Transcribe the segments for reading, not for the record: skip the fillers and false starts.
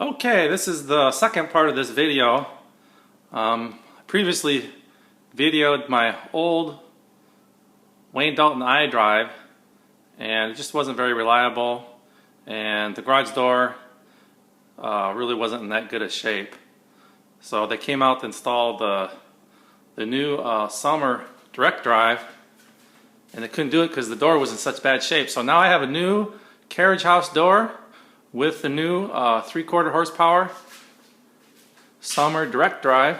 Okay, this is the second part of this video. I previously videoed my old Wayne Dalton iDrive, and it just wasn't very reliable, and the garage door really wasn't in that good a shape. So they came out to install the new Sommers direct drive, and they couldn't do it because the door was in such bad shape. So now I have a new carriage house door with the new 3/4 horsepower Sommers direct drive.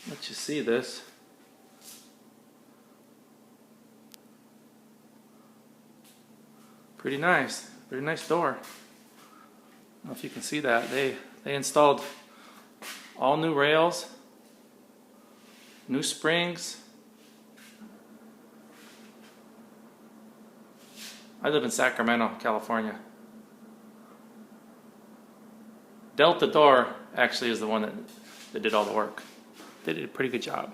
Let you see this. Pretty nice door. I don't know if you can see that. They installed all new rails, new springs. I live in Sacramento, California. Delta Door actually is the one that did all the work. They did a pretty good job.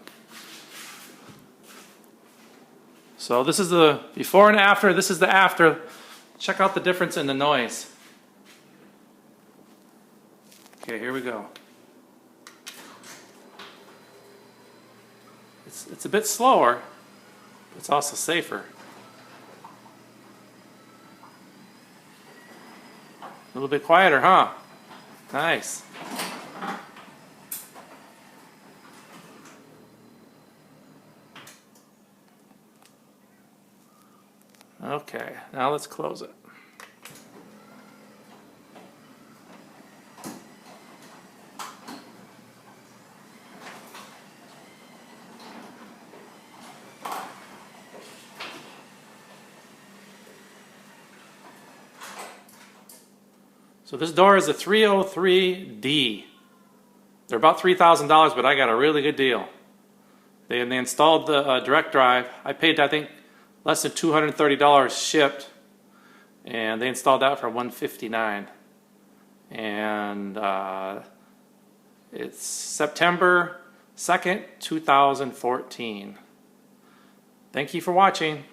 So this is the before and after. This is the after. Check out the difference in the noise. Okay, here we go. It's a bit slower, but it's also safer. A little bit quieter, huh? Nice. Okay, now let's close it. So this door is a 303D. They're about $3,000, but I got a really good deal. They installed the direct drive. I paid, I think, less than $230 shipped, and they installed that for $159. And it's September 2nd, 2014. Thank you for watching.